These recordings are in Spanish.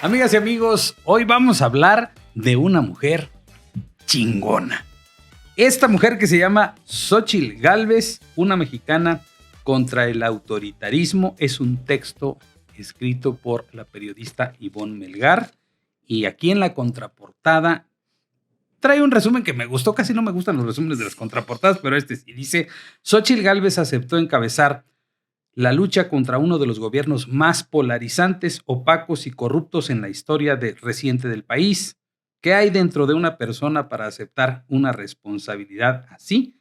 Amigas y amigos, hoy vamos a hablar de una mujer chingona. Esta mujer que se llama Xóchitl Gálvez, una mexicana contra el autoritarismo, es un texto escrito por la periodista Ivonne Melgar. Y aquí en la contraportada trae un resumen que me gustó. Casi no me gustan los resúmenes de las contraportadas, pero este sí dice: Xóchitl Gálvez aceptó encabezar la lucha contra uno de los gobiernos más polarizantes, opacos y corruptos en la historia reciente del país. ¿Qué hay dentro de una persona para aceptar una responsabilidad así?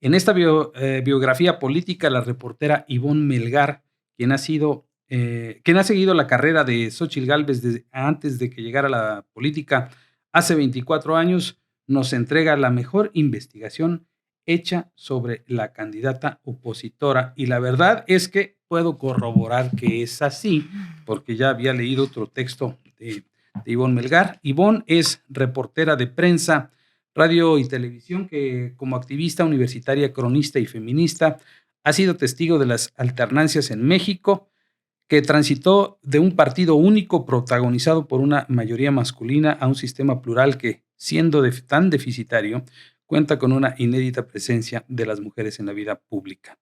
En esta biografía política, la reportera Ivonne Melgar, quien ha seguido la carrera de Xóchitl Gálvez desde antes de que llegara a la política hace 24 años, nos entrega la mejor investigación hecha sobre la candidata opositora. Y la verdad es que puedo corroborar que es así, porque ya había leído otro texto de Ivonne Melgar. Ivonne es reportera de prensa, radio y televisión, que como activista universitaria, cronista y feminista ha sido testigo de las alternancias en México, que transitó de un partido único protagonizado por una mayoría masculina a un sistema plural que, siendo tan deficitario, cuenta con una inédita presencia de las mujeres en la vida pública.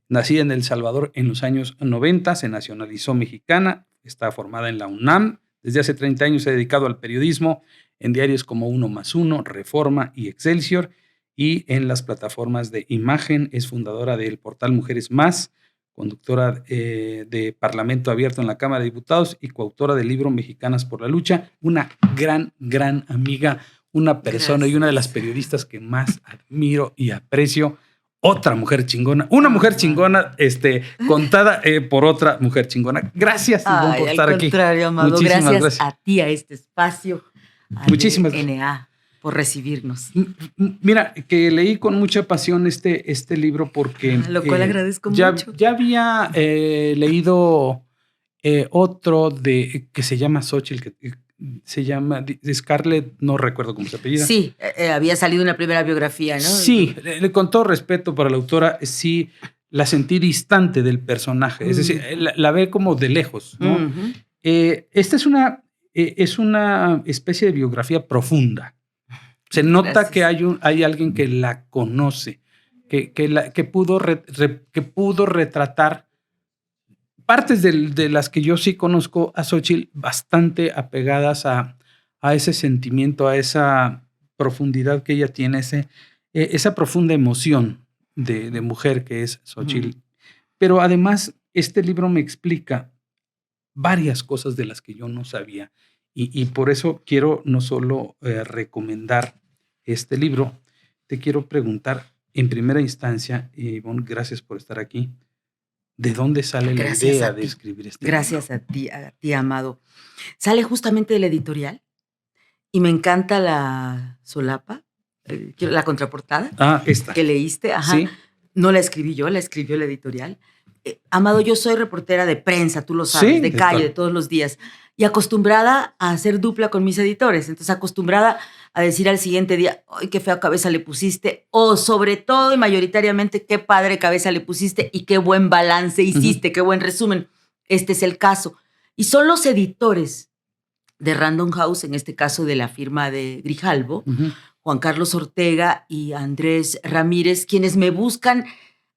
Nacida en El Salvador en los años 90, se nacionalizó mexicana, está formada en la UNAM. Desde hace 30 años se ha dedicado al periodismo en diarios como Uno más Uno, Reforma y Excelsior, y en las plataformas de imagen. Es fundadora del portal Mujeres Más, conductora de Parlamento Abierto en la Cámara de Diputados y coautora del libro Mexicanas por la Lucha. Una gran amiga, una persona. Gracias. Y una de las periodistas que más admiro y aprecio. Otra mujer chingona, una mujer chingona, contada por otra mujer chingona. Gracias, Ivonne, por estar aquí. Al contrario, Amado, gracias a ti, a este espacio, a muchísimas NA, por recibirnos. Mira, que leí con mucha pasión este libro porque... Lo cual agradezco mucho. Ya había leído otro que se llama Xóchitl, que se llama Scarlett, no recuerdo cómo se apellida. Sí, había salido una primera biografía, ¿no? Sí, con todo respeto para la autora, sí la sentí distante del personaje, es decir, la ve como de lejos, ¿no? Esta es una especie de biografía profunda. Se nota Gracias. Que hay alguien que la conoce, que pudo retratar partes de las que yo sí conozco a Xóchitl, bastante apegadas a ese sentimiento, a esa profundidad que ella tiene, esa profunda emoción de mujer que es Xóchitl. Pero además, este libro me explica varias cosas de las que yo no sabía. Y por eso quiero no solo recomendar este libro, te quiero preguntar en primera instancia, Ivonne, gracias por estar aquí. ¿De dónde sale la idea de escribir este libro? Gracias a ti, Amado. Sale justamente del editorial y me encanta la solapa, la contraportada esta. Que leíste. Ajá. ¿Sí? No la escribí yo, la escribió el editorial. Amado, yo soy reportera de prensa, tú lo sabes, ¿Sí? de calle, de todos los días, y acostumbrada a hacer dupla con mis editores. Entonces, acostumbrada a decir al siguiente día, ¡ay, qué fea cabeza le pusiste! O sobre todo y mayoritariamente, qué padre cabeza le pusiste y qué buen balance hiciste, qué buen resumen. Este es el caso. Y son los editores de Random House, en este caso de la firma de Grijalbo, Juan Carlos Ortega y Andrés Ramírez, quienes me buscan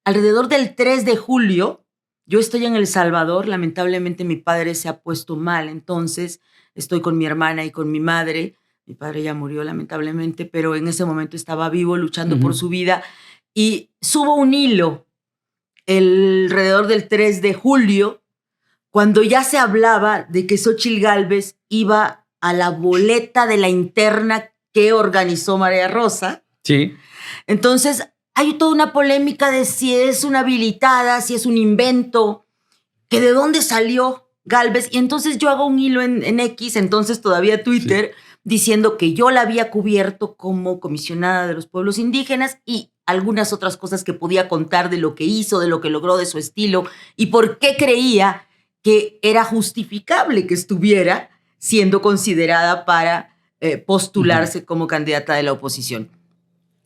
alrededor del 3 de julio. Yo estoy en El Salvador, lamentablemente mi padre se ha puesto mal, entonces estoy con mi hermana y con mi madre. Mi padre ya murió lamentablemente, pero en ese momento estaba vivo luchando por su vida. Y subo un hilo alrededor del 3 de julio, cuando ya se hablaba de que Xóchitl Gálvez iba a la boleta de la interna que organizó María Rosa. Sí. Entonces, hay toda una polémica de si es una habilitada, si es un invento, que de dónde salió Gálvez. Y entonces yo hago un hilo en X, entonces todavía Twitter, diciendo que yo la había cubierto como comisionada de los pueblos indígenas y algunas otras cosas que podía contar de lo que hizo, de lo que logró, de su estilo y por qué creía que era justificable que estuviera siendo considerada para postularse como candidata de la oposición.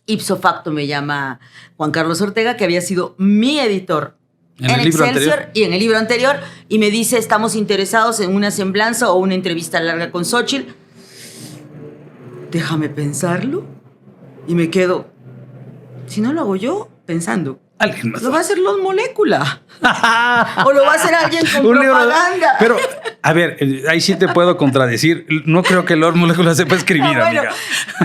Ipso facto me llama Juan Carlos Ortega, que había sido mi editor En el libro Excelsior anterior. y en el libro anterior, y me dice, estamos interesados en una semblanza o una entrevista larga con Xóchitl. Déjame pensarlo. Y me quedo, si no lo hago yo, pensando, Alguien más. lo va a hacer Los Molécula. O lo va a hacer alguien con Un libro- propaganda. Pero, a ver, ahí sí te puedo contradecir. No creo que Lord Molécula sepa escribir, No, bueno, amiga.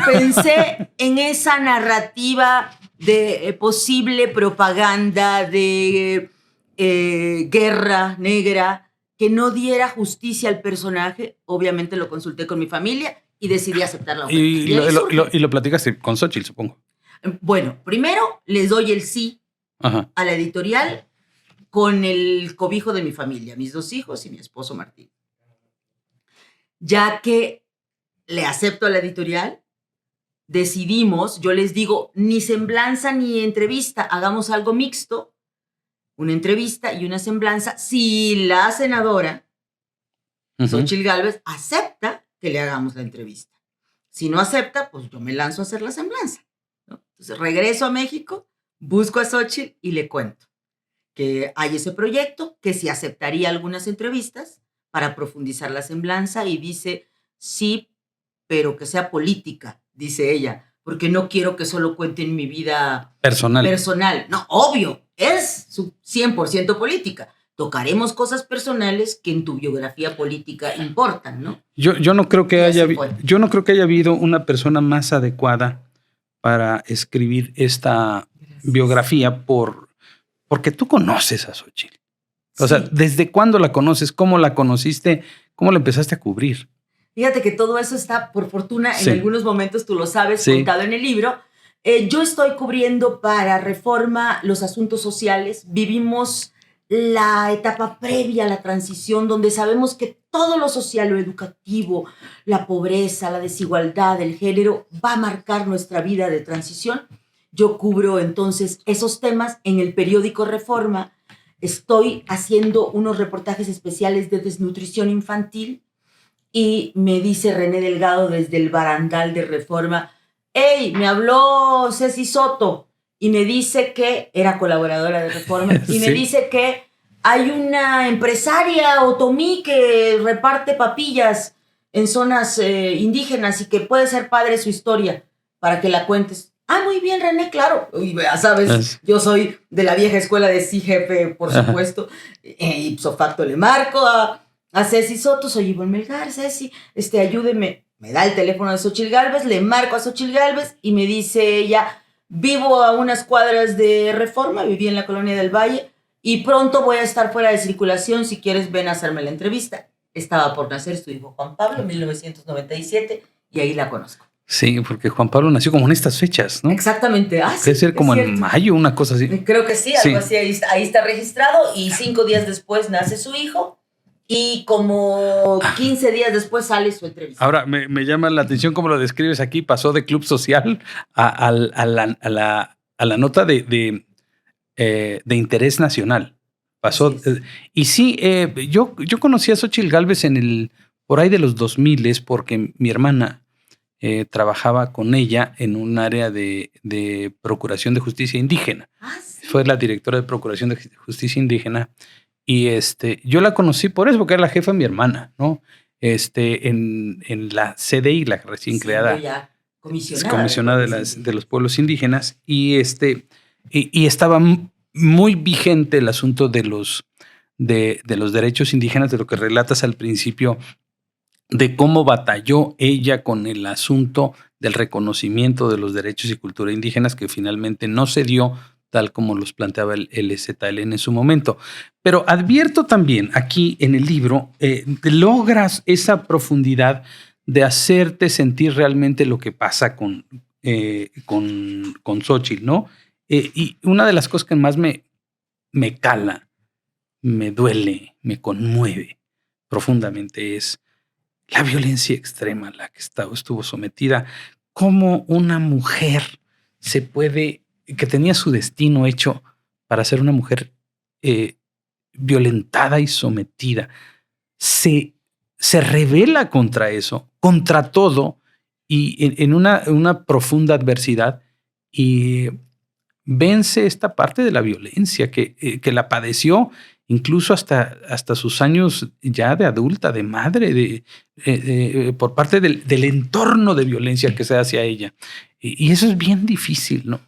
pensé en esa narrativa de posible propaganda, de guerra negra, que no diera justicia al personaje. Obviamente lo consulté con mi familia y decidí aceptar la oferta. Y ahí surge. lo platicaste con Xóchitl, supongo. Bueno, primero les doy el sí Ajá. a la editorial con el cobijo de mi familia, mis 2 hijos y mi esposo Martín. Ya que le acepto a la editorial, decidimos, yo les digo, ni semblanza ni entrevista, hagamos algo mixto, una entrevista y una semblanza, si la senadora Xóchitl Gálvez acepta que le hagamos la entrevista. Si no acepta, pues yo me lanzo a hacer la semblanza, ¿no? Entonces regreso a México, busco a Xóchitl y le cuento que hay ese proyecto, que si aceptaría algunas entrevistas para profundizar la semblanza, y dice, sí, pero que sea política, dice ella, porque no quiero que solo cuenten mi vida personal. No, obvio, es su 100% política. Tocaremos cosas personales que en tu biografía política importan, ¿no? Yo no creo que Y así haya fue. yo no creo que haya habido una persona más adecuada para escribir esta biografía porque tú conoces a Xóchitl. O sea, Sí. ¿desde cuándo la conoces? ¿Cómo la conociste? ¿Cómo la empezaste a cubrir? Fíjate que todo eso está, por fortuna, Sí. en algunos momentos, tú lo sabes, Sí. contado en el libro. Yo estoy cubriendo para Reforma los asuntos sociales. Vivimos la etapa previa a la transición, donde sabemos que todo lo social, lo educativo, la pobreza, la desigualdad, el género, va a marcar nuestra vida de transición. Yo cubro entonces esos temas en el periódico Reforma. Estoy haciendo unos reportajes especiales de desnutrición infantil. Y me dice René Delgado desde el barandal de Reforma, hey, me habló Ceci Soto y me dice que era colaboradora de Reforma y me Sí. dice que hay una empresaria otomí que reparte papillas en zonas indígenas y que puede ser padre su historia para que la cuentes. Ah, muy bien, René, claro. Y ya sabes, yo soy de la vieja escuela de sí, jefe, por supuesto. Ipso facto le marco a Ceci Soto, soy Ivonne Melgar, Ceci, ayúdeme. Me da el teléfono de Xóchitl Gálvez, le marco a Xóchitl Gálvez y me dice ella, vivo a unas cuadras de Reforma, viví en la Colonia del Valle y pronto voy a estar fuera de circulación, si quieres ven a hacerme la entrevista. Estaba por nacer su hijo Juan Pablo en 1997 y ahí la conozco. Sí, porque Juan Pablo nació como en estas fechas, ¿no? Exactamente. Debe ser como en mayo, una cosa así. Creo que sí, algo así, ahí está registrado y 5 días después nace su hijo. Y como 15 días después sale su entrevista. Ahora, me llama la atención cómo lo describes aquí. Pasó de club social a la nota de interés nacional. Pasó. Y sí, yo conocí a Xóchitl Gálvez por ahí de los 2000 porque mi hermana trabajaba con ella en un área de Procuración de Justicia Indígena. Sí. Fue la directora de Procuración de Justicia Indígena. Y yo la conocí por eso, porque era la jefa de mi hermana, ¿no? En la CDI, la recién creada ya comisionada de los pueblos indígenas, y estaba muy vigente el asunto de los derechos indígenas, de lo que relatas al principio, de cómo batalló ella con el asunto del reconocimiento de los derechos y cultura indígenas, que finalmente no se dio tal como los planteaba el EZLN en su momento. Pero advierto también aquí en el libro, logras esa profundidad de hacerte sentir realmente lo que pasa con Xóchitl, ¿no? Y una de las cosas que más me cala, me duele, me conmueve profundamente es la violencia extrema a la que estuvo sometida. Cómo una mujer que tenía su destino hecho para ser una mujer violentada y sometida, se rebela contra eso, contra todo, y en una profunda adversidad, y vence esta parte de la violencia que la padeció incluso hasta sus años ya de adulta, de madre, por parte del entorno de violencia que se hace a ella. Y eso es bien difícil, ¿no?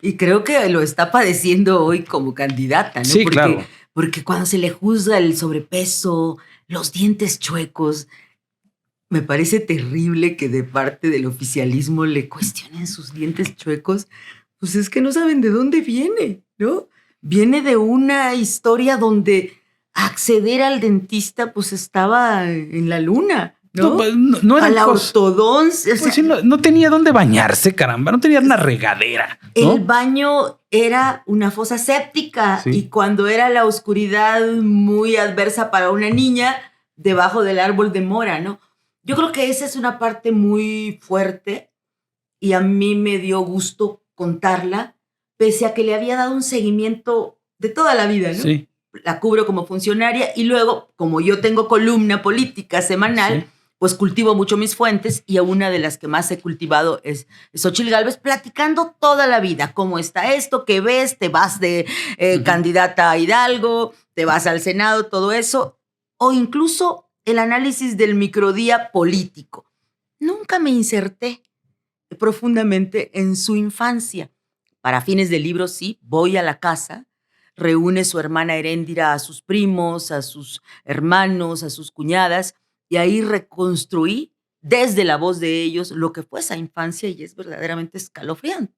Y creo que lo está padeciendo hoy como candidata, ¿no? Sí, claro. Porque cuando se le juzga el sobrepeso, los dientes chuecos, me parece terrible que de parte del oficialismo le cuestionen sus dientes chuecos. Pues es que no saben de dónde viene, ¿no? Viene de una historia donde acceder al dentista pues estaba en la luna, ¿no? No era a la ortodoncia. Pues sí, no tenía dónde bañarse, caramba. No tenía una regadera, ¿no? El baño era una fosa séptica, Sí. y cuando era la oscuridad muy adversa para una niña, debajo del árbol de mora, ¿no? Yo creo que esa es una parte muy fuerte y a mí me dio gusto contarla, pese a que le había dado un seguimiento de toda la vida, ¿no? Sí. La cubro como funcionaria y luego, como yo tengo columna política semanal, Sí. pues cultivo mucho mis fuentes, y a una de las que más he cultivado es Xóchitl Gálvez, platicando toda la vida, cómo está esto, qué ves, te vas de candidata a Hidalgo, te vas al Senado, todo eso, o incluso el análisis del microdía político. Nunca me inserté profundamente en su infancia. Para fines del libro, sí, voy a la casa, reúne su hermana Heréndira a sus primos, a sus hermanos, a sus cuñadas, y ahí reconstruí desde la voz de ellos lo que fue esa infancia, y es verdaderamente escalofriante.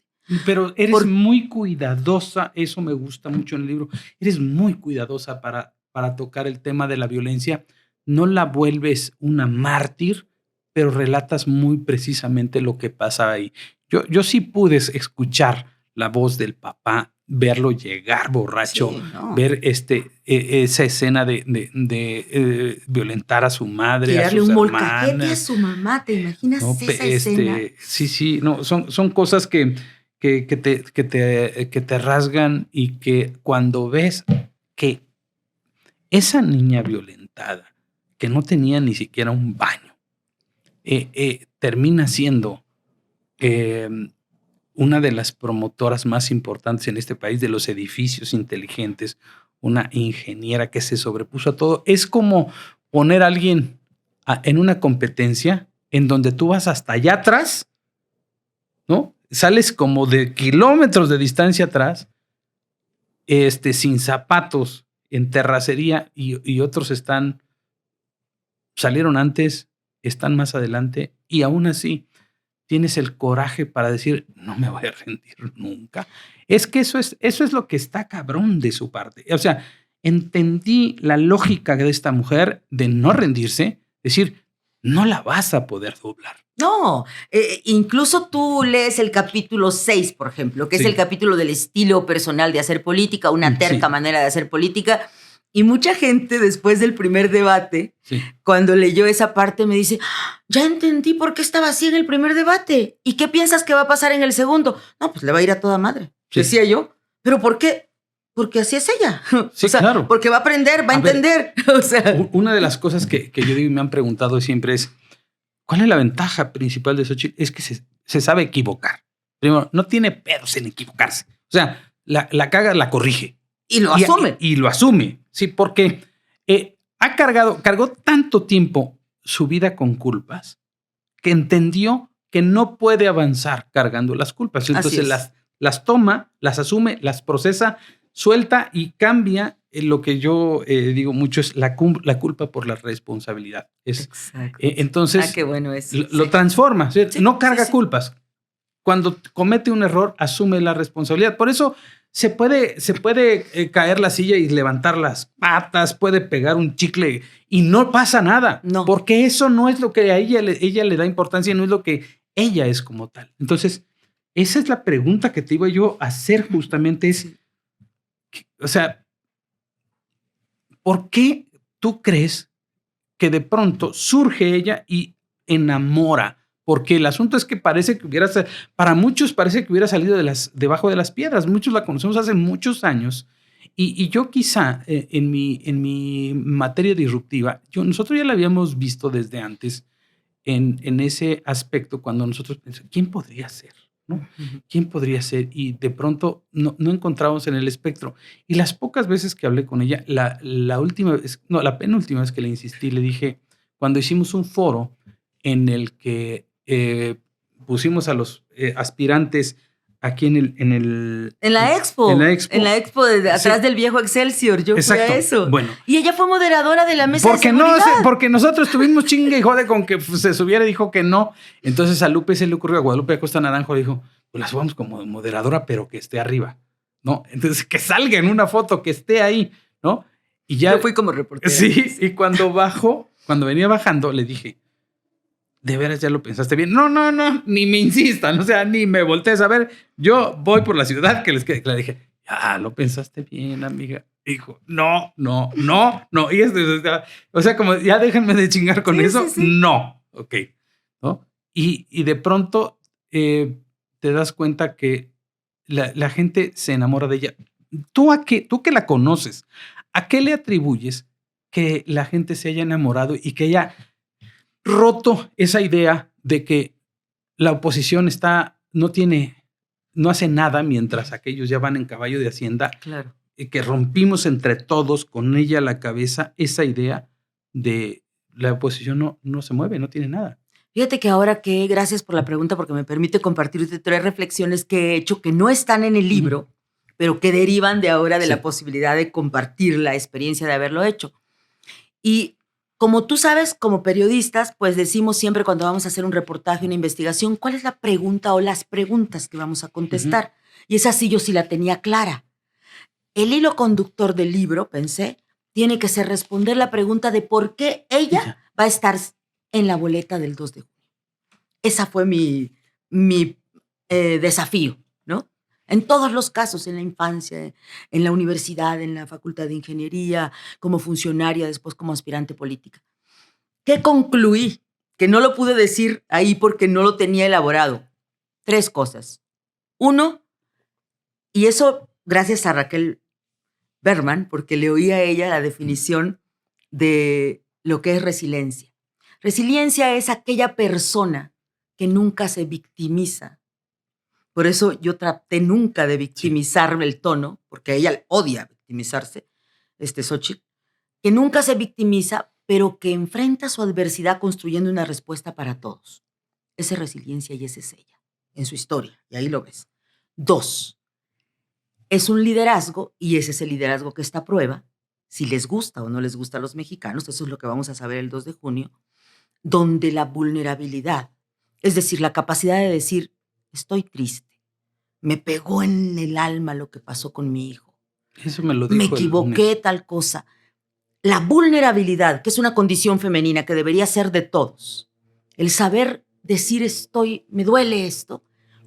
Pero eres muy cuidadosa, eso me gusta mucho en el libro, eres muy cuidadosa para tocar el tema de la violencia, no la vuelves una mártir, pero relatas muy precisamente lo que pasa ahí. Yo sí pude escuchar la voz del papá, verlo llegar borracho, Sí, no. ver esa escena de violentar a su madre, Tirarle a sus un hermanas. molcajete a su mamá, ¿te imaginas No, esa escena? Sí, no, son cosas que te rasgan, y que cuando ves que esa niña violentada, que no tenía ni siquiera un baño, termina siendo una de las promotoras más importantes en este país de los edificios inteligentes, una ingeniera que se sobrepuso a todo. Es como poner a alguien en una competencia en donde tú vas hasta allá atrás, ¿no? Sales como de kilómetros de distancia atrás, sin zapatos, en terracería, y otros salieron antes, están más adelante, y aún así tienes el coraje para decir, no me voy a rendir nunca. Es que eso es lo que está cabrón de su parte. O sea, entendí la lógica de esta mujer de no rendirse, decir, no la vas a poder doblar. No, incluso tú lees el capítulo 6, por ejemplo, que Sí. es el capítulo del estilo personal de hacer política, una terca manera de hacer política. Y mucha gente, después del primer debate, cuando leyó esa parte, me dice, ya entendí por qué estaba así en el primer debate. ¿Y qué piensas que va a pasar en el segundo? No, pues le va a ir a toda madre, decía yo. ¿Pero por qué? Porque así es ella. Sí, claro. Porque va a aprender, va a entender. O sea, una de las cosas que yo digo y me han preguntado siempre es, ¿cuál es la ventaja principal de Xóchitl? Es que se sabe equivocar. Primero, no tiene pedos en equivocarse. O sea, la caga, la corrige. Y lo asume. Y lo asume, sí, porque cargó tanto tiempo su vida con culpas que entendió que no puede avanzar cargando las culpas. Entonces las toma, las asume, las procesa, suelta y cambia. Lo que yo digo mucho es la culpa por la responsabilidad. Exacto. Entonces, qué bueno es. Lo transforma. ¿Sí? No carga culpas. Cuando comete un error, asume la responsabilidad. Por eso se puede caer la silla y levantar las patas, puede pegar un chicle y no pasa nada. No. Porque eso no es lo que a ella le da importancia, no es lo que ella es como tal. Entonces, esa es la pregunta que te iba yo a hacer justamente. O sea, ¿por qué tú crees que de pronto surge ella y enamora? Porque el asunto es que para muchos parece que hubiera salido debajo de las piedras. Muchos la conocemos hace muchos años. Y yo quizá en mi materia disruptiva, nosotros ya la habíamos visto desde antes en ese aspecto, cuando nosotros pensamos, ¿quién podría ser? ¿no? Ujú. ¿Quién podría ser? Y de pronto no encontramos en el espectro. Y las pocas veces que hablé con ella, la última vez, no, la penúltima vez que le insistí, le dije, cuando hicimos un foro en el que pusimos a los aspirantes aquí En la en expo, la en expo. la expo de Sí, atrás del viejo Excelsior, yo fui a exacto. eso. Bueno, Y ella fue moderadora de la mesa de porque no, seguridad. porque nosotros tuvimos chingue y jode con que se subiera y dijo que no. Entonces a Lupe se le ocurrió, a Guadalupe Acosta Naranjo dijo, pues la subamos como moderadora, pero que esté arriba, ¿no? Entonces que salga en una foto, que esté ahí, ¿no? Y Yo ya, fui como reportera. sí, y cuando venía bajando, le dije, ¿de veras ya lo pensaste bien? No, ni me insistan, o sea, ni me voltees a ver. Yo voy por la ciudad que les quede. Le dije, lo pensaste bien, amiga. Dijo, no. Y o sea, como ya déjenme de chingar con Sí, eso. sí, sí. No, ok. ¿No? Y de pronto te das cuenta que la gente se enamora de ella. Tú que la conoces, ¿a qué le atribuyes que la gente se haya enamorado y que ella roto esa idea de que la oposición no hace nada mientras aquellos ya van en caballo de hacienda, Claro. que rompimos entre todos con ella la cabeza esa idea de la oposición no se mueve, no tiene nada. Fíjate que ahora que, gracias por la pregunta, porque me permite compartirte 3 reflexiones que he hecho que no están en el libro, pero que derivan de ahora de la Sí. posibilidad de compartir la experiencia de haberlo hecho. Y como tú sabes, como periodistas, pues decimos siempre cuando vamos a hacer un reportaje, una investigación, ¿cuál es la pregunta o las preguntas que vamos a Ujú. contestar? Y esa sí yo sí la tenía clara. El hilo conductor del libro, pensé, tiene que ser responder la pregunta de por qué Y ella ya. va a estar en la boleta del 2 de junio. Esa fue mi desafío, ¿no? En todos los casos, en la infancia, en la universidad, en la facultad de ingeniería, como funcionaria, después como aspirante política. ¿Qué concluí? Que no lo pude decir ahí porque no lo tenía elaborado. 3 cosas. 1, y eso gracias a Raquel Berman, porque le oí a ella la definición de lo que es resiliencia. Resiliencia es aquella persona que nunca se victimiza. Por eso yo traté nunca de Sí. victimizarme el tono, porque ella odia victimizarse, Xochitl, que nunca se victimiza, pero que enfrenta su adversidad construyendo una respuesta para todos. Esa es resiliencia y esa es ella, en su historia, y ahí lo ves. 2, es un liderazgo, y ese es el liderazgo que está a prueba, si les gusta o no les gusta a los mexicanos, eso es lo que vamos a saber el 2 de junio, donde la vulnerabilidad, es decir, la capacidad de decir, estoy triste, me pegó en el alma lo que pasó con mi hijo, Eso me lo me dijo el equivoqué, lunes. tal cosa. La vulnerabilidad, que es una condición femenina que debería ser de todos, el saber decir me duele esto,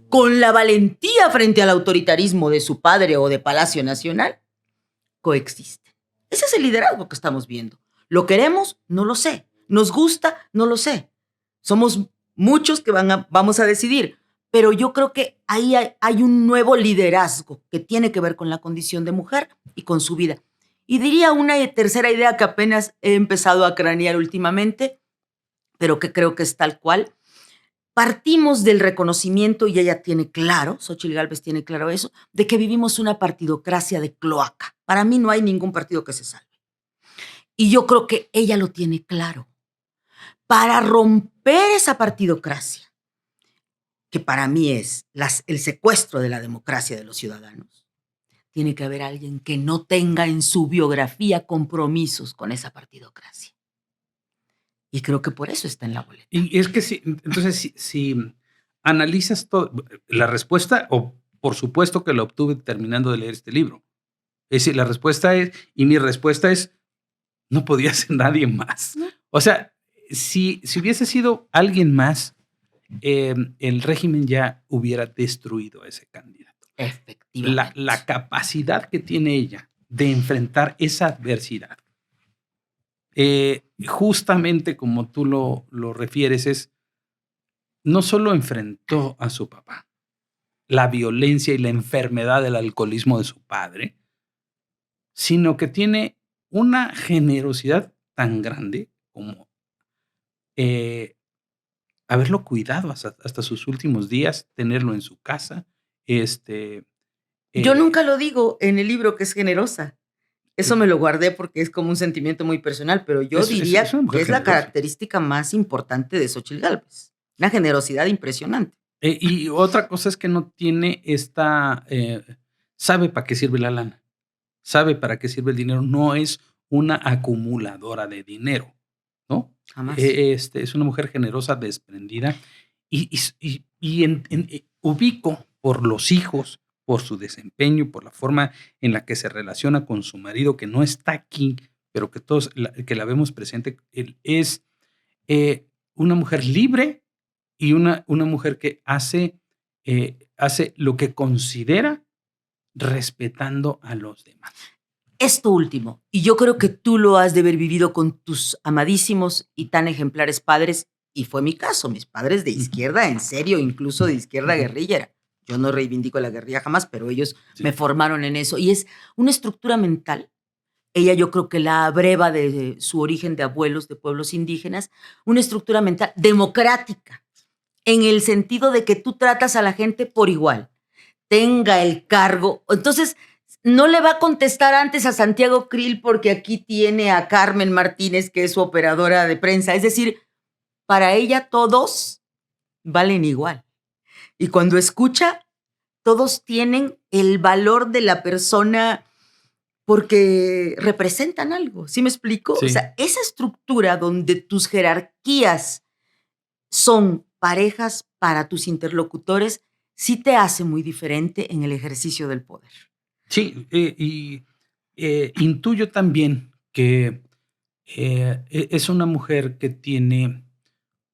con la valentía frente al autoritarismo de su padre o de Palacio Nacional, coexisten. Ese es el liderazgo que estamos viendo. ¿Lo queremos? No lo sé. ¿Nos gusta? No lo sé. Somos muchos que vamos a decidir, pero yo creo que ahí hay un nuevo liderazgo que tiene que ver con la condición de mujer y con su vida. Y diría una tercera idea que apenas he empezado a cranear últimamente, pero que creo que es tal cual. Partimos del reconocimiento, y ella tiene claro, Xochitl Gálvez tiene claro eso, de que vivimos una partidocracia de cloaca. Para mí no hay ningún partido que se salve. Y yo creo que ella lo tiene claro. Para romper esa partidocracia, que para mí es el secuestro de la democracia de los ciudadanos, tiene que haber alguien que no tenga en su biografía compromisos con esa partidocracia. Y creo que por eso está en la boleta. Y es que sí, entonces si analizas todo, la respuesta, o por supuesto que la obtuve terminando de leer este libro. Es decir, la respuesta es, y mi respuesta es, no podía ser nadie más. ¿No? O sea, si hubiese sido alguien más, el régimen ya hubiera destruido a ese candidato. Efectivamente. La capacidad que tiene ella de enfrentar esa adversidad, justamente como tú lo refieres, es no solo enfrentó a su papá, la violencia y la enfermedad del alcoholismo de su padre, sino que tiene una generosidad tan grande como haberlo cuidado hasta sus últimos días, tenerlo en su casa. Yo Eh, nunca lo digo en el libro que es generosa. Eso me lo guardé porque es como un sentimiento muy personal, pero yo es diría una que mujer es la generosa. característica más importante de Xóchitl Gálvez. Una generosidad impresionante. Y otra cosa es que no tiene sabe para qué sirve la lana, sabe para qué sirve el dinero, no es una acumuladora de dinero, ¿no? Jamás. Es una mujer generosa, desprendida, ubico por los hijos, por su desempeño, por la forma en la que se relaciona con su marido, que no está aquí, pero que todos que la vemos presente, es una mujer libre y una mujer que hace lo que considera respetando a los demás. Esto último, y yo creo que tú lo has de haber vivido con tus amadísimos y tan ejemplares padres, y fue mi caso, mis padres de izquierda, en serio, incluso de izquierda guerrillera. Yo no reivindico la guerrilla jamás, pero ellos Sí. me formaron en eso. Y es una estructura mental. Ella yo creo que la abreva de su origen de abuelos de pueblos indígenas, una estructura mental democrática, en el sentido de que tú tratas a la gente por igual, tenga el cargo. Entonces, no le va a contestar antes a Santiago Krill porque aquí tiene a Carmen Martínez, que es su operadora de prensa. Es decir, para ella todos valen igual. Y cuando escucha, todos tienen el valor de la persona porque representan algo. ¿Sí me explico? Sí. O sea, esa estructura donde tus jerarquías son parejas para tus interlocutores, sí te hace muy diferente en el ejercicio del poder. Sí, intuyo también que es una mujer que tiene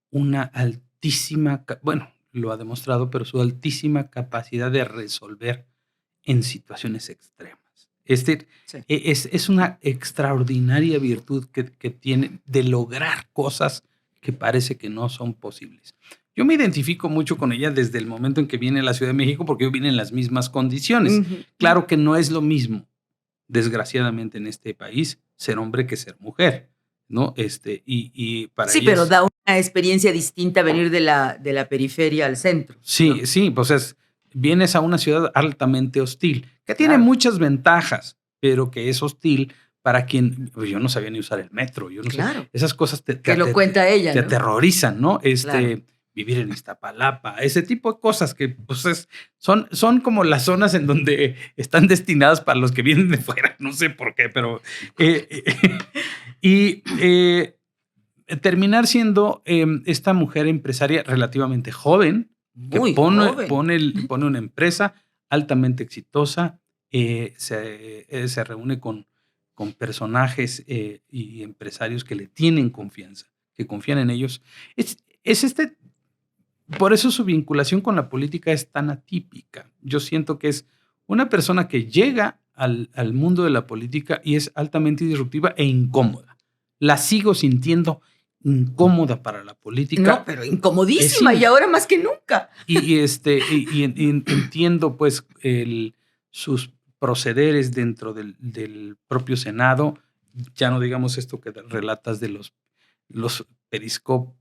una altísima, bueno, lo ha demostrado, pero su altísima capacidad de resolver en situaciones extremas. Sí. Es una extraordinaria virtud que tiene de lograr cosas que parece que no son posibles. Yo me identifico mucho con ella desde el momento en que viene a la Ciudad de México porque yo vine en las mismas condiciones. Ujú. Claro que no es lo mismo, desgraciadamente en este país, ser hombre que ser mujer, ¿no? Y para Sí, pero ellas, da una experiencia distinta venir de la periferia al centro. sí, ¿no? sí, pues vienes a una ciudad altamente hostil, que tiene Claro. muchas ventajas, pero que es hostil para quien, pues yo no sabía ni usar el metro, yo no sé, Claro. esas cosas Que lo cuenta ella, te ¿no? aterrorizan, ¿no? Claro. Vivir en Iztapalapa, ese tipo de cosas que pues son como las zonas en donde están destinadas para los que vienen de fuera, no sé por qué, pero y terminar siendo esta mujer empresaria relativamente joven, que Muy joven. pone una empresa altamente exitosa, se reúne con personajes y empresarios que le tienen confianza, que confían en ellos. Es por eso su vinculación con la política es tan atípica. Yo siento que es una persona que llega al mundo de la política y es altamente disruptiva e incómoda. La sigo sintiendo incómoda para la política. No, pero incomodísima y ahora más que nunca. Y entiendo pues sus procederes dentro del propio Senado. Ya no digamos esto que relatas de los periscopes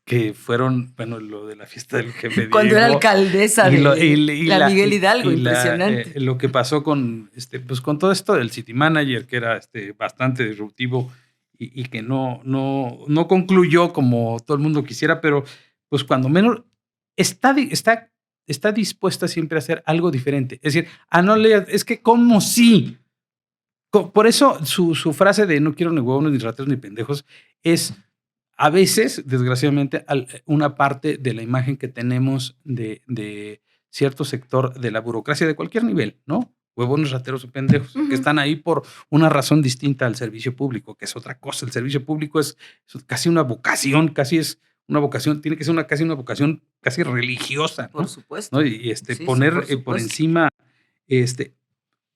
que fueron, bueno, lo de la fiesta del jefe Diego. Cuando era alcaldesa de la Miguel Hidalgo, y impresionante. lo que pasó con, pues con todo esto del City Manager, que era bastante disruptivo y que no concluyó como todo el mundo quisiera, pero pues cuando menos está dispuesta siempre a hacer algo diferente. Es decir, es que como si. Por eso su frase de no quiero ni huevones, ni rateros, ni pendejos es a veces, desgraciadamente, una parte de la imagen que tenemos de cierto sector de la burocracia de cualquier nivel, ¿no? Huevones, rateros o pendejos, que están ahí por una razón distinta al servicio público, que es otra cosa. El servicio público es casi una vocación, tiene que ser casi una vocación casi religiosa, ¿no? Por supuesto. ¿No? Y Sí, poner por supuesto. por encima,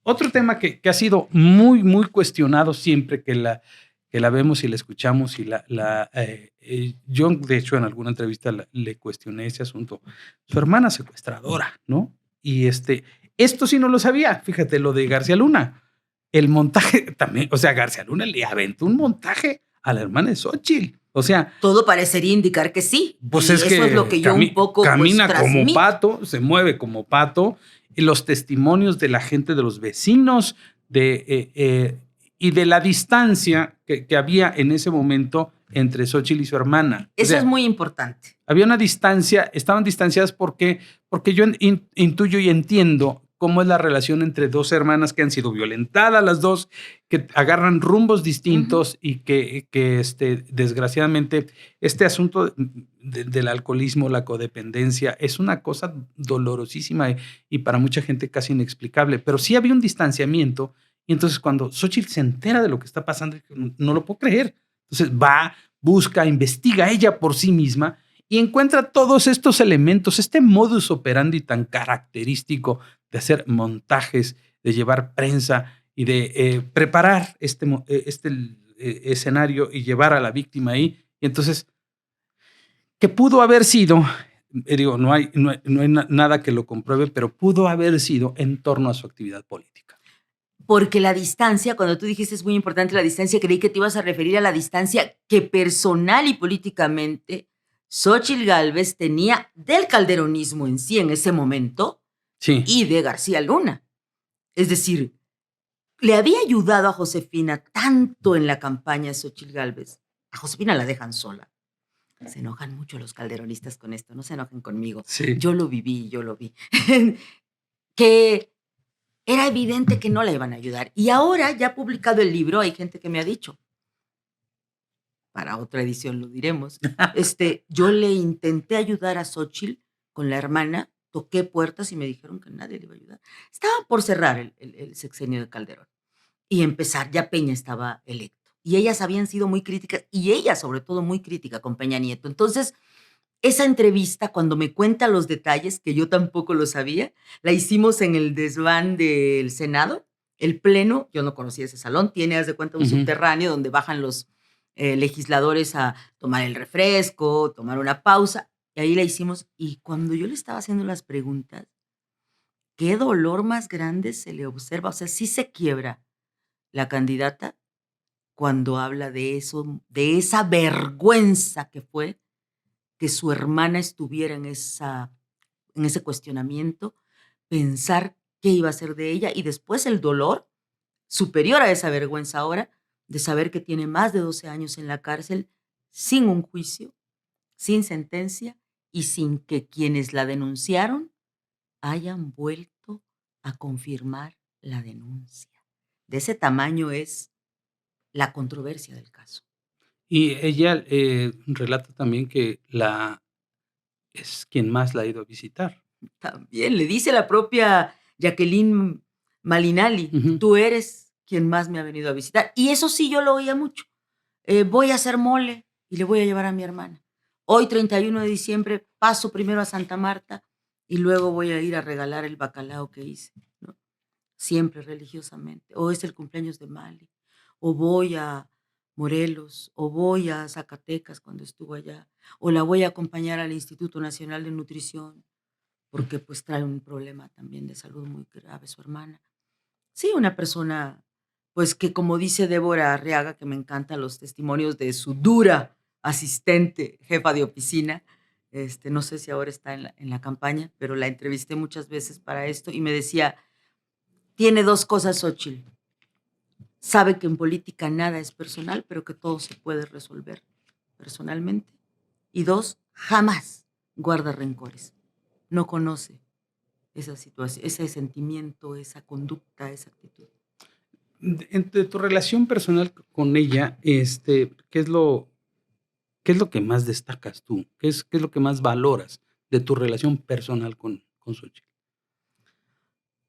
otro tema que ha sido muy, muy cuestionado siempre que la vemos y la escuchamos y yo, de hecho, en alguna entrevista le cuestioné ese asunto. Su hermana secuestradora, ¿no? Y esto sí no lo sabía, fíjate, lo de García Luna. El montaje también, o sea, García Luna le aventó un montaje a la hermana de Xóchitl. O sea, Todo parecería indicar que sí. pues Y es eso que es lo que yo un poco camina como transmito. pato, se mueve como pato, y los testimonios de la gente, de los vecinos, y de la distancia que había en ese momento entre Xóchitl y su hermana. O Eso es sea, muy importante. había una distancia, estaban distanciadas porque yo intuyo y entiendo cómo es la relación entre dos hermanas que han sido violentadas las dos, que agarran rumbos distintos y que desgraciadamente este asunto del alcoholismo, la codependencia, es una cosa dolorosísima y para mucha gente casi inexplicable, pero sí había un distanciamiento y entonces cuando Xochitl se entera de lo que está pasando, no lo puedo creer. Entonces va, busca, investiga ella por sí misma y encuentra todos estos elementos, este modus operandi tan característico de hacer montajes, de llevar prensa y de preparar escenario y llevar a la víctima ahí. Y entonces, que pudo haber sido, digo, no hay nada que lo compruebe, pero pudo haber sido en torno a su actividad política. Porque la distancia, cuando tú dijiste es muy importante la distancia, creí que te ibas a referir a la distancia que personal y políticamente Xóchitl Gálvez tenía del calderonismo en sí en ese momento Sí. y de García Luna. Es decir, le había ayudado a Josefina tanto en la campaña de Xóchitl Gálvez. A Josefina la dejan sola. Se enojan mucho los calderonistas con esto, no se enojen conmigo. Sí. Yo lo viví, yo lo vi. Que era evidente que no la iban a ayudar. Y ahora, ya publicado el libro, hay gente que me ha dicho, para otra edición lo diremos, yo le intenté ayudar a Xóchitl con la hermana, toqué puertas y me dijeron que nadie le iba a ayudar. Estaba por cerrar el sexenio de Calderón y empezar, ya Peña estaba electo. Y ellas habían sido muy críticas, y ella sobre todo muy crítica con Peña Nieto. Entonces, esa entrevista, cuando me cuenta los detalles, que yo tampoco lo sabía, la hicimos en el desván del Senado, el pleno, yo no conocía ese salón, tiene, haz de cuenta, un subterráneo donde bajan los legisladores a tomar el refresco, tomar una pausa, y ahí la hicimos, y cuando yo le estaba haciendo las preguntas, qué dolor más grande se le observa, o sea, sí se quiebra la candidata cuando habla de eso, de esa vergüenza que fue que su hermana estuviera en ese cuestionamiento, pensar qué iba a hacer de ella y después el dolor superior a esa vergüenza ahora de saber que tiene más de 12 años en la cárcel sin un juicio, sin sentencia y sin que quienes la denunciaron hayan vuelto a confirmar la denuncia. De ese tamaño es la controversia del caso. Y ella relata también que es quien más la ha ido a visitar. También le dice la propia Jacqueline Malinali, tú eres quien más me ha venido a visitar. Y eso sí, yo lo oía mucho. Voy a hacer mole y le voy a llevar a mi hermana. Hoy, 31 de diciembre, paso primero a Santa Marta y luego voy a ir a regalar el bacalao que hice, ¿no? Siempre religiosamente. O es el cumpleaños de Mali, o voy a Morelos, o voy a Zacatecas cuando estuvo allá, o la voy a acompañar al Instituto Nacional de Nutrición, porque pues trae un problema también de salud muy grave su hermana. Sí, una persona, pues que como dice Débora Arriaga, que me encantan los testimonios de su dura asistente, jefa de oficina, no sé si ahora está en la campaña, pero la entrevisté muchas veces para esto y me decía, tiene dos cosas Xóchitl, sabe que en política nada es personal, pero que todo se puede resolver personalmente. Y dos, jamás guarda rencores, no conoce esa situación, ese sentimiento, esa conducta, esa actitud. Entre tu relación personal con ella, ¿qué es lo que más destacas tú? ¿Qué es lo que más valoras de tu relación personal con Xóchitl?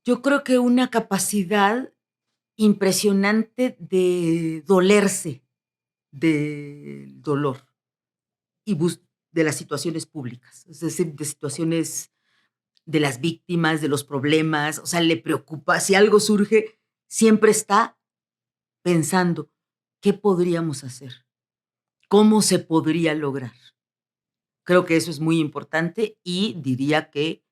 Yo creo que una capacidad impresionante de dolerse del dolor y de las situaciones públicas, es decir, de situaciones de las víctimas, de los problemas, o sea, le preocupa, si algo surge, siempre está pensando, ¿qué podríamos hacer? ¿Cómo se podría lograr? Creo que eso es muy importante y diría que,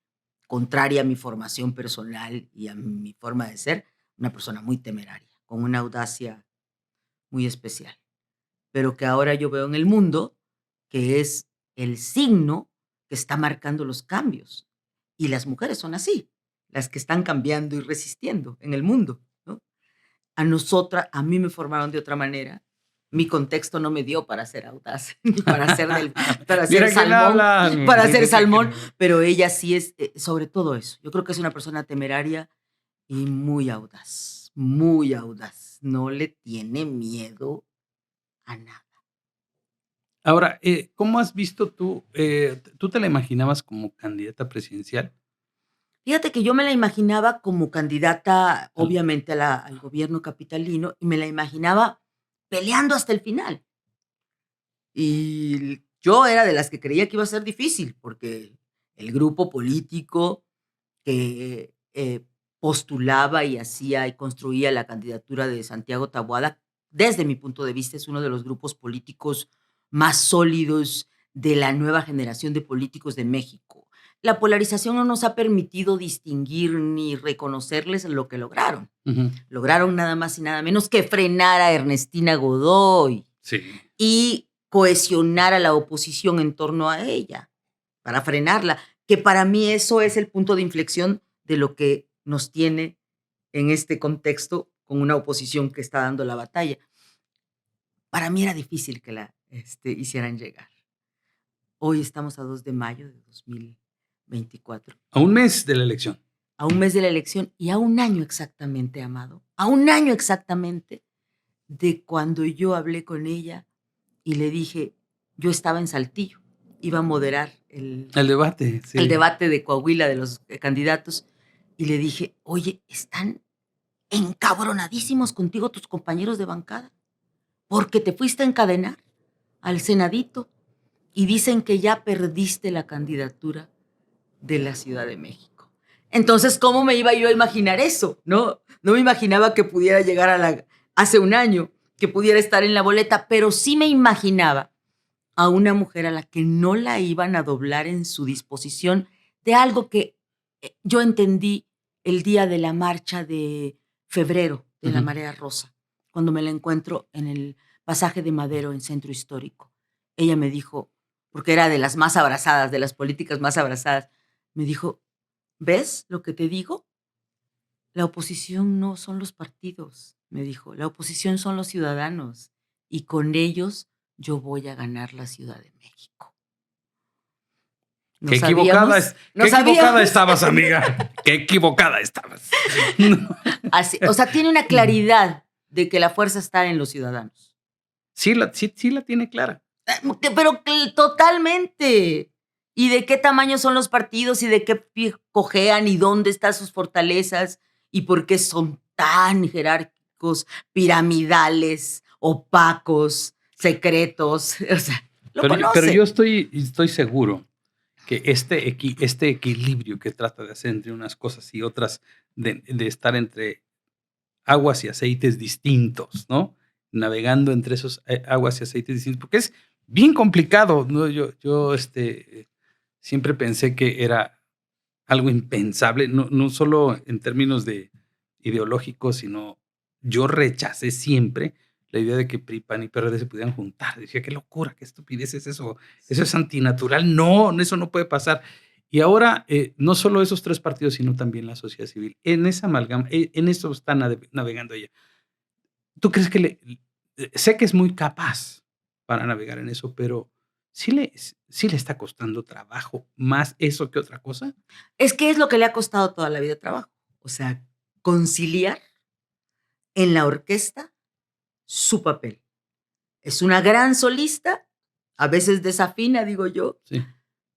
contraria a mi formación personal y a mi forma de ser, una persona muy temeraria, con una audacia muy especial. pero que ahora yo veo en el mundo que es el signo que está marcando los cambios. Y las mujeres son así, las que están cambiando y resistiendo en el mundo, ¿no? A mí me formaron de otra manera. Mi contexto no me dio para ser audaz, ni para Mira ser quién salmón, habla. para ser Fíjate salmón, que- pero ella sí es, sobre todo eso. Yo creo que es una persona temeraria y muy audaz, muy audaz. No le tiene miedo a nada. Ahora, ¿cómo has visto tú? ¿Tú te la imaginabas como candidata presidencial? Fíjate que yo me la imaginaba como candidata, Al- obviamente, al gobierno capitalino, y me la imaginaba peleando hasta el final. Y yo era de las que creía que iba a ser difícil, porque el grupo político que postulaba y hacía y construía la candidatura de Santiago Taboada, desde mi punto de vista, es uno de los grupos políticos más sólidos de la nueva generación de políticos de México. La polarización no nos ha permitido distinguir ni reconocerles lo que lograron. Ujú. Lograron nada más y nada menos que frenar a Ernestina Godoy Sí. y cohesionar a la oposición en torno a ella, para frenarla, que para mí eso es el punto de inflexión de lo que nos tiene en este contexto con una oposición que está dando la batalla. Para mí era difícil que la hicieran llegar. Hoy estamos a 2 de mayo de 2024, A un mes de la elección. a un mes de la elección y a un año exactamente, Amado, a un año exactamente de cuando yo hablé con ella y le dije, yo estaba en Saltillo, iba a moderar El debate, el sí. debate de Coahuila de los candidatos, y le dije, oye, están encabronadísimos contigo tus compañeros de bancada, porque te fuiste a encadenar al Senadito y dicen que ya perdiste la candidatura de la Ciudad de México. Entonces, ¿cómo me iba yo a imaginar eso? No me imaginaba que pudiera llegar hace un año, que pudiera estar en la boleta, pero sí me imaginaba a una mujer a la que no la iban a doblar en su disposición de algo que yo entendí el día de la marcha de febrero de la Ujú. Marea Rosa, cuando me la encuentro en el pasaje de Madero en Centro Histórico. Ella me dijo, porque era de las más abrazadas, de las políticas más abrazadas, me dijo, ¿ves lo que te digo? La oposición no son los partidos, me dijo, la oposición son los ciudadanos y con ellos yo voy a ganar la Ciudad de México. No Qué equivocada, sabíamos, no qué equivocada sabíamos. estabas, amiga. Qué equivocada estabas. Así, o sea, tiene una claridad de que la fuerza está en los ciudadanos. Sí la tiene clara. Pero totalmente. ¿Y de qué tamaño son los partidos y de qué cojean y dónde están sus fortalezas y por qué son tan jerárquicos, piramidales, opacos, secretos? O sea, lo Pero conoce. yo estoy seguro que este equilibrio que trata de hacer entre unas cosas y otras, de estar entre aguas y aceites distintos, ¿no? Navegando entre esos aguas y aceites distintos, porque es bien complicado, ¿no? Yo siempre pensé que era algo impensable, no solo en términos de ideológicos, sino yo rechacé siempre la idea de que PRI, PAN y PRD se pudieran juntar. Decía, qué locura, qué estupidez es eso. Eso es antinatural. No, eso no puede pasar. Y ahora, no solo esos tres partidos, sino también la sociedad civil. En esa amalgama, en eso está navegando ella. ¿Tú crees que sé que es muy capaz para navegar en eso, pero sí le está costando trabajo más eso que otra cosa? Es que es lo que le ha costado toda la vida de trabajo. O sea, conciliar en la orquesta su papel. Es una gran solista, a veces desafina, digo yo, Sí.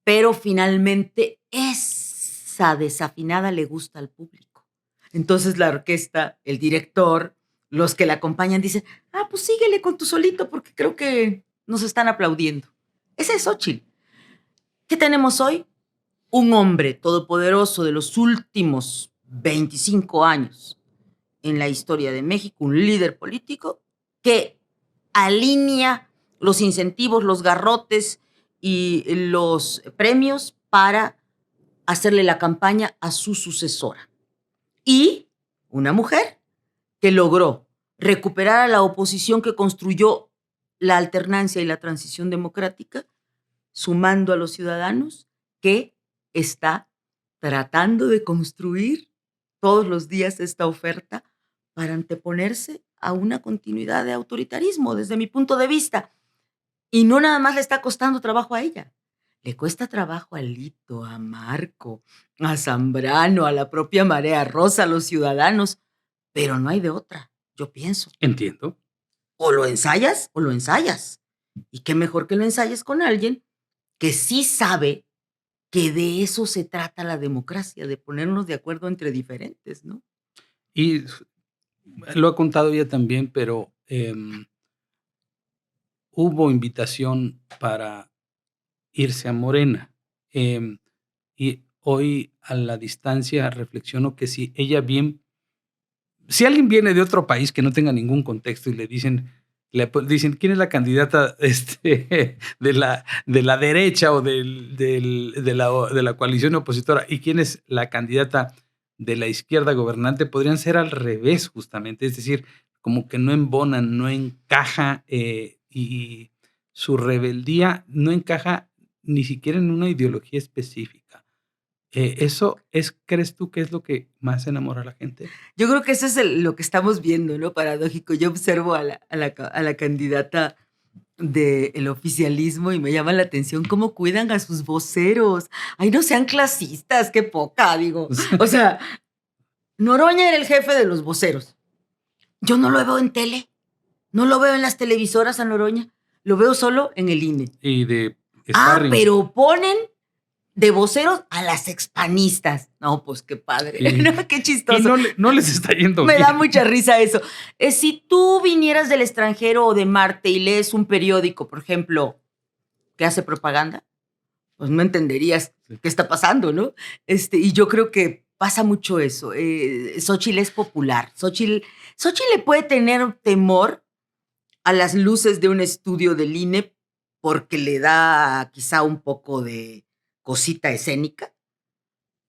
pero finalmente esa desafinada le gusta al público. Entonces la orquesta, el director, los que la acompañan dicen, pues síguele con tu solito porque creo que nos están aplaudiendo. Ese es Xóchitl. ¿Qué tenemos hoy? Un hombre todopoderoso de los últimos 25 años en la historia de México, un líder político que alinea los incentivos, los garrotes y los premios para hacerle la campaña a su sucesora. Y una mujer que logró recuperar a la oposición que construyó la alternancia y la transición democrática, sumando a los ciudadanos que está tratando de construir todos los días esta oferta para anteponerse a una continuidad de autoritarismo, desde mi punto de vista. Y no nada más le está costando trabajo a ella, le cuesta trabajo a Lito, a Marco, a Zambrano, a la propia Marea Rosa, a los ciudadanos, pero no hay de otra, yo pienso. Entiendo. O lo ensayas o lo ensayas. Y qué mejor que lo ensayes con alguien que sí sabe que de eso se trata la democracia, de ponernos de acuerdo entre diferentes, ¿no? Y lo ha contado ella también, pero hubo invitación para irse a Morena. Y hoy a la distancia reflexiono que si alguien viene de otro país que no tenga ningún contexto y le dicen quién es la candidata de la derecha o de la coalición opositora y quién es la candidata de la izquierda gobernante, podrían ser al revés justamente, es decir, como que no embonan, no encaja y su rebeldía no encaja ni siquiera en una ideología específica. ¿Crees tú que es lo que más enamora a la gente? Yo creo que eso es lo que estamos viendo, ¿no? Paradójico. Yo observo a la candidata del oficialismo y me llama la atención cómo cuidan a sus voceros. Ay, no sean clasistas, qué poca, digo. O sea, Noroña era el jefe de los voceros. Yo no lo veo en tele, no lo veo en las televisoras a Noroña, lo veo solo en el INE. Y de sparring. Pero ponen de voceros a las expanistas. No, pues qué padre, no, qué chistoso. Y no les está yendo Me bien. da mucha risa eso. Si tú vinieras del extranjero o de Marte y lees un periódico, por ejemplo, que hace propaganda, pues no entenderías qué está pasando, ¿no? Y yo creo que pasa mucho eso. Xóchitl es popular. Xóchitl le puede tener temor a las luces de un estudio del INE porque le da quizá un poco de cosita escénica,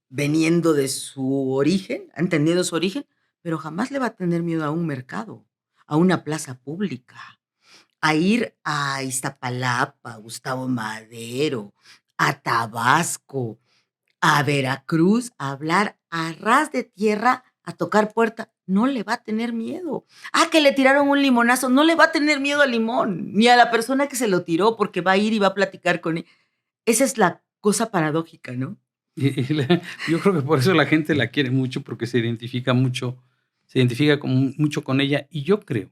veniendo de su origen, entendiendo su origen, pero jamás le va a tener miedo a un mercado, a una plaza pública, a ir a Iztapalapa, Gustavo Madero, a Tabasco, a Veracruz, a hablar a ras de tierra, a tocar puerta. No le va a tener miedo. Que le tiraron un limonazo, no le va a tener miedo al limón, ni a la persona que se lo tiró, porque va a ir y va a platicar con él. Esa es la cosa paradójica, ¿no? Yo creo que por eso la gente la quiere mucho, porque se identifica mucho con ella. Y yo creo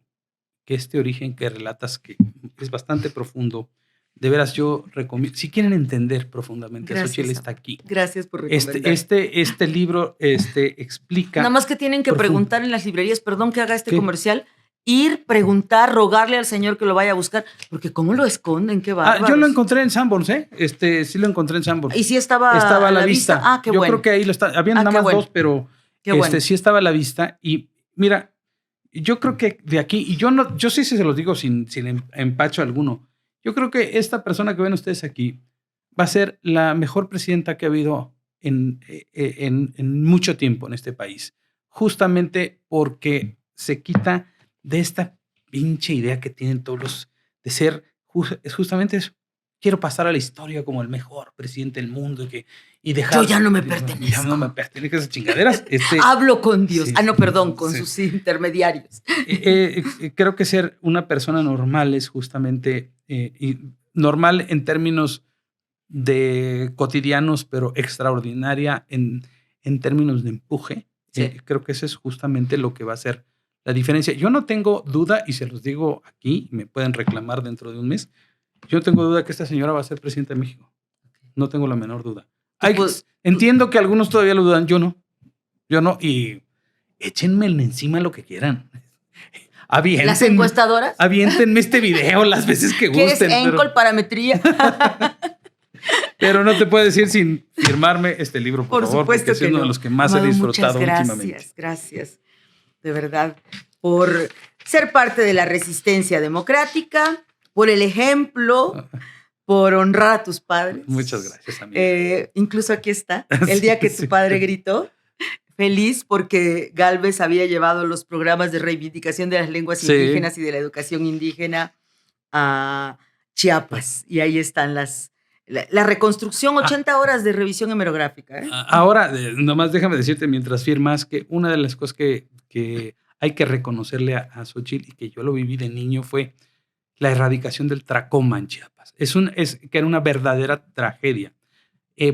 que este origen que relatas, que es bastante profundo, de veras yo recomiendo, si quieren entender profundamente, Xóchitl está aquí. Gracias por recomendar. Este libro explica. Nada más que tienen que preguntar en las librerías, perdón que haga comercial, ir, preguntar, rogarle al señor que lo vaya a buscar, porque ¿cómo lo esconden? Qué bárbaros. Yo lo encontré en Sanborns, sí lo encontré en Sanborns. ¿Y sí estaba a la vista? Qué yo bueno. creo que ahí lo está. Habían nada más dos, pero sí estaba a la vista. Y mira, yo creo que de aquí, y yo sí se los digo sin empacho alguno, yo creo que esta persona que ven ustedes aquí va a ser la mejor presidenta que ha habido en mucho tiempo en este país, justamente porque se quita de esta pinche idea que tienen todos los de ser justamente eso. Quiero pasar a la historia como el mejor presidente del mundo y dejar. Yo ya no me pertenezco. Ya no me pertenezco a esas chingaderas. Hablo con Dios. Con sus intermediarios. Creo que ser una persona normal es justamente normal en términos de cotidianos, pero extraordinaria en términos de empuje. Sí. Creo que eso es justamente lo que va a ser la diferencia. Yo no tengo duda, y se los digo aquí, me pueden reclamar dentro de un mes, yo no tengo duda que esta señora va a ser presidenta de México. No tengo la menor duda. Entiendo que algunos todavía lo dudan, yo no, y échenme encima lo que quieran. ¿Las encuestadoras? Aviéntenme este video las veces que gusten. ¿Quieres Encol parametría? Pero no te puedo decir sin firmarme este libro, por favor, supuesto, porque es uno de los que más he disfrutado últimamente. Gracias, de verdad, por ser parte de la resistencia democrática, por el ejemplo, por honrar a tus padres. Muchas gracias, amiga. Incluso aquí está, el día que tu padre gritó, feliz porque Gálvez había llevado los programas de reivindicación de las lenguas indígenas y de la educación indígena a Chiapas. Y ahí están la reconstrucción, 80 horas de revisión hemerográfica. Ahora, nomás déjame decirte mientras firmas que una de las cosas que hay que reconocerle a Xóchitl y que yo lo viví de niño fue la erradicación del tracoma en Chiapas. Que era una verdadera tragedia.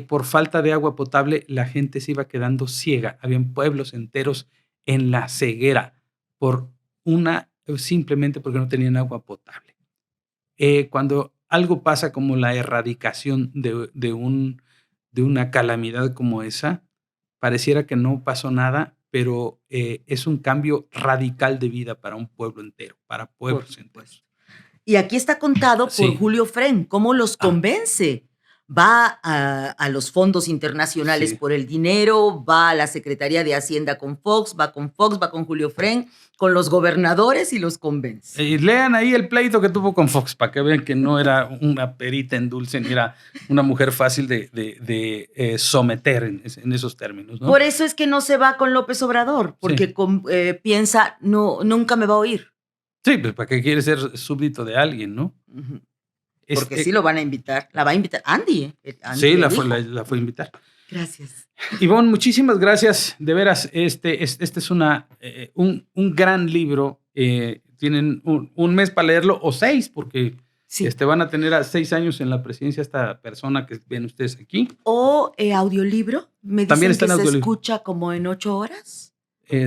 Por falta de agua potable, la gente se iba quedando ciega. Habían pueblos enteros en la ceguera simplemente porque no tenían agua potable. Cuando algo pasa como la erradicación de una calamidad como esa, pareciera que no pasó nada, pero es un cambio radical de vida para un pueblo entero, para pueblos enteros. Y aquí está contado por Sí. Julio Fren, cómo los convence. Va a los fondos internacionales por el dinero, va a la Secretaría de Hacienda con Fox, va con Julio Fren, con los gobernadores y los convence. Y lean ahí el pleito que tuvo con Fox para que vean que no era una perita en dulce, ni era una mujer fácil de someter en esos términos, ¿no? Por eso es que no se va con López Obrador, porque piensa, no, nunca me va a oír. Sí, pues para qué quiere ser súbdito de alguien, ¿no? Uh-huh. Porque sí lo van a invitar. La va a invitar Andy. Andy sí, la fue a invitar. Gracias. Ivonne, muchísimas gracias. De veras, este es un gran libro. Tienen un mes para leerlo, o 6, porque van a tener a 6 años en la presidencia esta persona que ven ustedes aquí. O audiolibro. Me dicen También está que en se audiolibro. escucha como en 8 horas.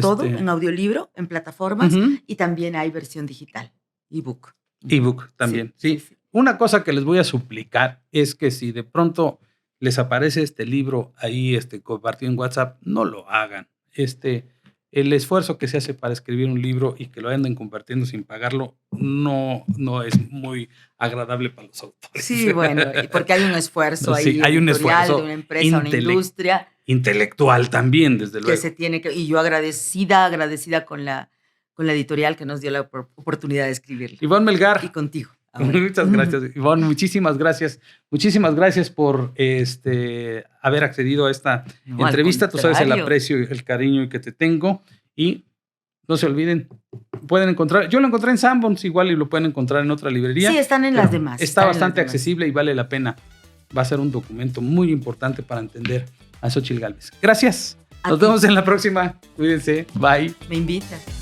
Todo en audiolibro, en plataformas. Y también hay versión digital, ebook. Ebook también, sí. Una cosa que les voy a suplicar es que si de pronto les aparece este libro ahí compartido en WhatsApp, no lo hagan. El esfuerzo que se hace para escribir un libro y que lo anden compartiendo sin pagarlo no es muy agradable para los autores. Sí, bueno, porque hay un esfuerzo ahí hay un esfuerzo de una empresa, una industria. Intelectual también, desde luego. Que se tiene que, y yo agradecida con la editorial que nos dio la oportunidad de escribirlo. Ivonne Melgar. Y contigo. Muchas gracias, Ivonne. Muchísimas gracias. Muchísimas gracias por haber accedido a esta entrevista. Tú sabes el aprecio y el cariño que te tengo. Y no se olviden, pueden encontrar. Yo lo encontré en Sanborns igual y lo pueden encontrar en otra librería. Sí, están en las demás. Está bastante accesible y vale la pena. Va a ser un documento muy importante para entender a Xóchitl Gálvez. Gracias. Nos vemos en la próxima. Cuídense. Bye. Me invitas.